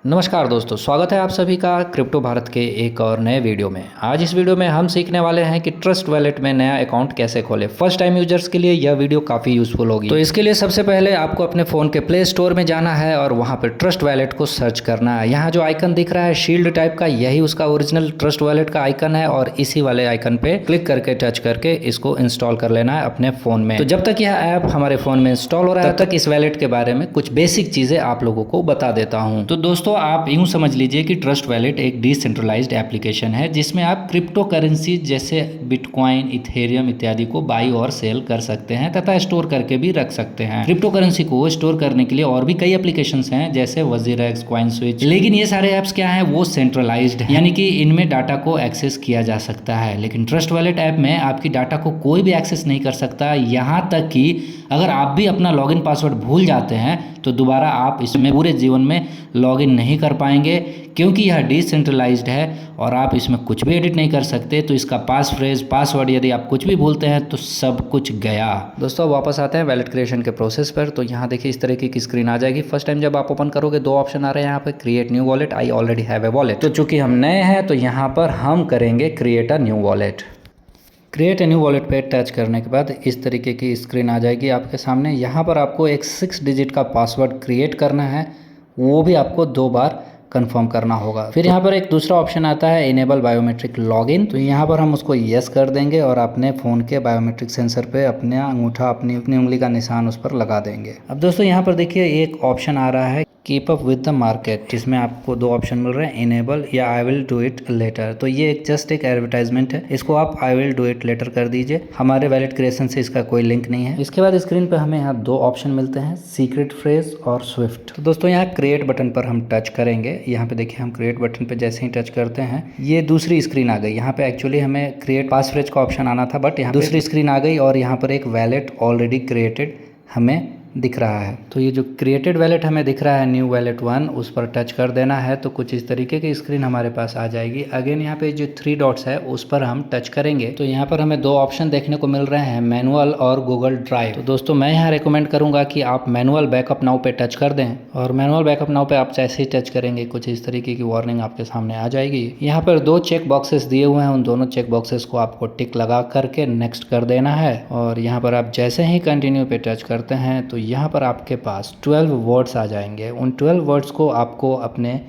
नमस्कार दोस्तों, स्वागत है आप सभी का क्रिप्टो भारत के एक और नए वीडियो में। आज इस वीडियो में हम सीखने वाले हैं कि ट्रस्ट वॉलेट में नया अकाउंट कैसे खोलें। फर्स्ट टाइम यूजर्स के लिए यह वीडियो काफ़ी यूजफुल होगी। तो इसके लिए सबसे पहले आपको अपने फ़ोन के प्ले स्टोर में जाना है और वहाँ पर ट्रस्ट वॉलेट को सर्च करना है। यहाँ जो आइकन दिख रहा है शील्ड टाइप का, यही उसका ओरिजिनल ट्रस्ट वॉलेट का आइकन है और इसी वाले आइकन पे क्लिक करके टच करके इसको इंस्टॉल कर लेना है अपने फ़ोन में। तो जब तक यह ऐप हमारे फ़ोन में इंस्टॉल हो रहा है तब तक इस वॉलेट के बारे में कुछ बेसिक चीज़ें आप लोगों को बता देता हूँ। तो दोस्तों, आप यूँ समझ लीजिए कि ट्रस्ट वॉलेट एक डिसेंट्रलाइज्ड एप्लीकेशन है जिसमें आप क्रिप्टो करेंसी जैसे बिटकॉइन, इथेरियम इत्यादि को बाई और सेल कर सकते हैं तथा स्टोर करके भी रख सकते हैं। क्रिप्टो करेंसी को स्टोर करने के लिए और भी कई एप्लीकेशंस हैं जैसे वजीरेक्स, कॉइन स्विच, लेकिन ये सारे ऐप्स क्या हैं, वो सेंट्रलाइज्ड है, यानी कि इनमें डाटा को एक्सेस किया जा सकता है। लेकिन ट्रस्ट वॉलेट ऐप में आपकी डाटा को कोई भी एक्सेस नहीं कर सकता। यहाँ तक कि अगर आप भी अपना लॉगिन पासवर्ड भूल जाते हैं तो दोबारा आप इसमें पूरे जीवन में लॉगिन नहीं कर पाएंगे, क्योंकि यह डिसेंट्रलाइज्ड है और आप इसमें कुछ भी एडिट नहीं कर सकते। तो इसका पास फ्रेज, पासवर्ड यदि आप कुछ भी भूलते हैं तो सब कुछ गया। दोस्तों, वापस आते हैं वॉलेट क्रिएशन के प्रोसेस पर। तो यहाँ देखिए इस तरीके की स्क्रीन आ जाएगी। फर्स्ट टाइम जब आप ओपन करोगे दो ऑप्शन आ रहे हैं यहाँ पे, create new wallet, I already have a wallet. तो चूंकि हम नए हैं तो यहाँ पर हम करेंगे create a new wallet. Create a new wallet पे टच करने के बाद इस तरीके की स्क्रीन आ जाएगी आपके सामने। यहाँ पर आपको एक 6 डिजिट का पासवर्ड क्रिएट करना है, वो भी आपको 2 बार कंफर्म करना होगा। फिर यहाँ पर एक दूसरा ऑप्शन आता है इनेबल बायोमेट्रिक लॉगिन। तो यहाँ पर हम उसको यस कर देंगे और अपने फ़ोन के बायोमेट्रिक सेंसर पे अपना अंगूठा, अपनी उंगली का निशान उस पर लगा देंगे। अब दोस्तों यहाँ पर देखिए एक ऑप्शन आ रहा है keep up with the market, जिसमें आपको 2 ऑप्शन मिल रहे हैं, इनेबल या I will do it later. तो ये जस्ट एक एडवर्टाइजमेंट है, इसको आप I will do it later कर दीजिए। हमारे वैलेट क्रिएशन से इसका कोई लिंक नहीं है। इसके बाद स्क्रीन पे हमें यहाँ 2 ऑप्शन मिलते हैं, सीक्रेट फ्रेज और स्विफ्ट। तो दोस्तों यहाँ क्रिएट बटन पर हम टच करेंगे। यहाँ पे देखिए हम क्रिएट बटन पे जैसे ही टच करते हैं ये दूसरी स्क्रीन आ गई। यहाँ पे एक्चुअली हमें क्रिएट पास फ्रेज का ऑप्शन आना था, बट यहाँ दूसरी स्क्रीन आ गई और यहाँ पर एक वैलेट ऑलरेडी क्रिएटेड हमें दिख रहा है। तो ये जो क्रिएटेड वैलेट हमें दिख रहा है न्यू वैलेट 1, उस पर टच कर देना है तो कुछ इस तरीके की स्क्रीन हमारे पास आ जाएगी। अगेन यहाँ पे जो 3 डॉट्स है उस पर हम टच करेंगे तो यहाँ पर हमें 2 ऑप्शन देखने को मिल रहे हैं, मैनुअल और गूगल ड्राइव। तो दोस्तों मैं यहाँ रिकमेंड करूँगा कि आप मैनुअल बैकअप नाउ पे टच कर दें और मैनुअल बैकअप नाउ पे आप जैसे ही टच करेंगे कुछ इस तरीके की वार्निंग आपके सामने आ जाएगी। यहाँ पर 2 चेक बॉक्सेस दिए हुए हैं, उन दोनों चेक बॉक्सेस को आपको टिक लगा करके नेक्स्ट कर देना है और यहाँ पर आप जैसे ही कंटिन्यू पे टच करते हैं तो यहाँ पर आपके पास 12 वर्ड्स आ जाएंगे। उन 12 वर्ड्स को आपको अपने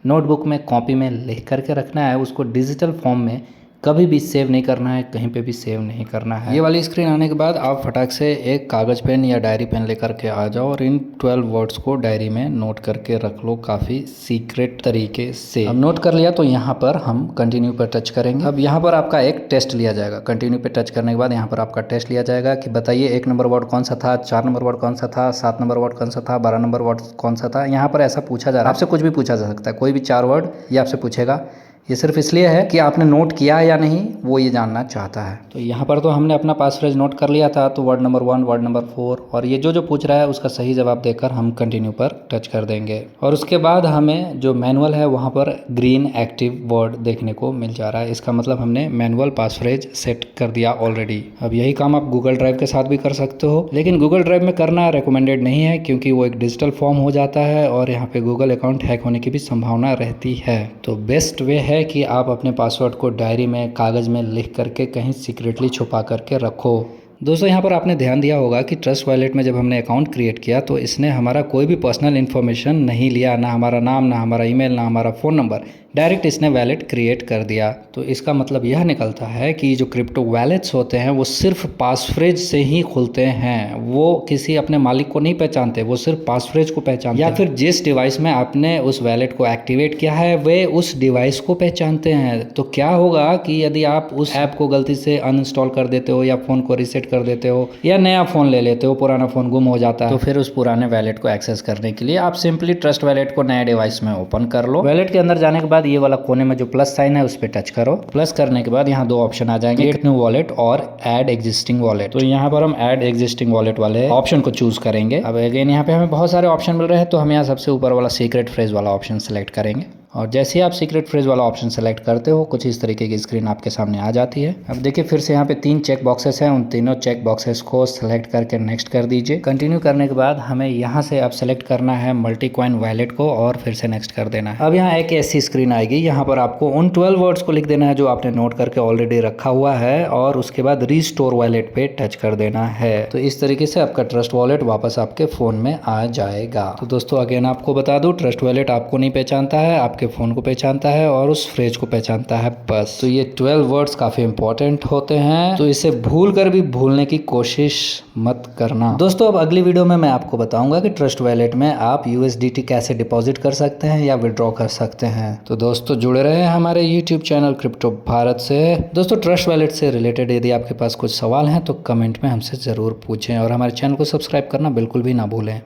नोटबुक में, कॉपी में लिख करके रखना है। उसको डिजिटल फॉर्म में कभी भी सेव नहीं करना है, कहीं पे भी सेव नहीं करना है। ये वाली स्क्रीन आने के बाद आप फटाक से एक कागज़ पेन या डायरी पेन लेकर के आ जाओ और इन 12 वर्ड्स को डायरी में नोट करके रख लो काफ़ी सीक्रेट तरीके से। अब नोट कर लिया तो यहाँ पर हम कंटिन्यू पर टच करेंगे। अब यहाँ पर आपका एक टेस्ट लिया जाएगा। कंटिन्यू पे टच करने के बाद यहाँ पर आपका टेस्ट लिया जाएगा कि बताइए 1 नंबर वर्ड कौन सा था, 4 नंबर वर्ड कौन सा था, 7 नंबर वर्ड कौन सा था, 12 नंबर वर्ड कौन सा था। यहाँ पर ऐसा पूछा जा रहा है, आपसे कुछ भी पूछा जा सकता है, कोई भी 4 वर्ड ये आपसे पूछेगा। ये सिर्फ इसलिए है कि आपने नोट किया है या नहीं, वो ये जानना चाहता है। तो यहाँ पर तो हमने अपना पास फ्रेज नोट कर लिया था, तो वर्ड नंबर 1, वर्ड नंबर 4 और ये जो पूछ रहा है उसका सही जवाब देकर हम कंटिन्यू पर टच कर देंगे। और उसके बाद हमें जो मैनुअल है वहाँ पर ग्रीन एक्टिव वर्ड देखने को मिल जा रहा है। इसका मतलब हमने मैनुअल पास फ्रेज सेट कर दिया ऑलरेडी। अब यही काम आप गूगल ड्राइव के साथ भी कर सकते हो, लेकिन गूगल ड्राइव में करना रिकमेंडेड नहीं है क्योंकि वो एक डिजिटल फॉर्म हो जाता है और यहाँ पे गूगल अकाउंट हैक होने की भी संभावना रहती है। तो बेस्ट वे है कि आप अपने पासवर्ड को डायरी में, कागज़ में लिख करके कहीं सीक्रेटली छुपा करके रखो। दोस्तों यहाँ पर आपने ध्यान दिया होगा कि ट्रस्ट वॉलेट में जब हमने अकाउंट क्रिएट किया तो इसने हमारा कोई भी पर्सनल इन्फॉर्मेशन नहीं लिया, ना हमारा नाम, ना हमारा ईमेल, ना हमारा फ़ोन नंबर, डायरेक्ट इसने वैलेट क्रिएट कर दिया। तो इसका मतलब यह निकलता है कि जो क्रिप्टो वैलेट्स होते हैं वो सिर्फ पासफ्रेज से ही खुलते हैं। वो किसी अपने मालिक को नहीं पहचानते, वो सिर्फ पासफ्रेज को पहचानते हैं, या फिर जिस डिवाइस में आपने उस वैलेट को एक्टिवेट किया है वे उस डिवाइस को पहचानते हैं। तो क्या होगा कि यदि आप उस ऐप को गलती से अनइंस्टॉल कर देते हो या फ़ोन को रीसेट कर देते हो या नया फ़ोन ले लेते हो, पुराना फ़ोन गुम हो जाता है, तो फिर उस पुराने वैलेट को एक्सेस करने के लिए आप सिंपली ट्रस्ट वैलेट को नए डिवाइस में ओपन कर लो। वैलेट के अंदर जाने के बाद ये वाला कोने में जो प्लस साइन है उस पर टच करो। प्लस करने के बाद यहाँ 2 ऑप्शन आ जाएंगे, क्रिएट न्यू वॉलेट और ऐड एग्जिस्टिंग वॉलेट। तो यहाँ पर हम ऐड एग्जिस्टिंग वॉलेट वाले ऑप्शन को चूज करेंगे। अब अगेन यहाँ पे हमें बहुत सारे ऑप्शन मिल रहे हैं तो हम यहाँ सबसे ऊपर वाला सीक्रेट फ्रेज वाला ऑप्शन सेलेक्ट करेंगे और जैसे ही आप सीक्रेट फ्रेज वाला ऑप्शन सेलेक्ट करते हो कुछ इस तरीके की स्क्रीन आपके सामने आ जाती है। अब देखिए फिर से यहाँ पे 3 चेक बॉक्सेस हैं, उन तीनों चेक बॉक्सेस को सेलेक्ट करके नेक्स्ट कर दीजिए। कंटिन्यू करने के बाद हमें यहाँ से अब सेलेक्ट करना है मल्टी कॉइन वॉलेट को और फिर से नेक्स्ट कर देना है। अब यहाँ एक ऐसी स्क्रीन आएगी, यहाँ पर आपको उन 12 वर्ड्स को लिख देना है जो आपने नोट करके ऑलरेडी रखा हुआ है और उसके बाद रीस्टोर वॉलेट पे टच कर देना है। तो इस तरीके से आपका ट्रस्ट वॉलेट वापस आपके फोन में आ जाएगा। तो दोस्तों अगेन आपको बता दूं, ट्रस्ट वॉलेट आपको नहीं पहचानता है, आपके फोन को पहचानता है और उस फ्रेज को पहचानता है बस। तो ये 12 वर्ड्स काफी इंपॉर्टेंट होते हैं, तो इसे भूल कर भी भूलने की कोशिश मत करना। दोस्तों अब अगली वीडियो में मैं आपको बताऊंगा कि ट्रस्ट वॉलेट में आप USDT कैसे डिपॉजिट कर सकते हैं या विड्रॉ कर सकते हैं। तो दोस्तों जुड़े रहे हमारे YouTube चैनल क्रिप्टो भारत से। दोस्तों ट्रस्ट वॉलेट से रिलेटेड यदि आपके पास कुछ सवाल हैं तो कमेंट में हमसे ज़रूर पूछें और हमारे चैनल को सब्सक्राइब करना बिल्कुल भी ना भूलें।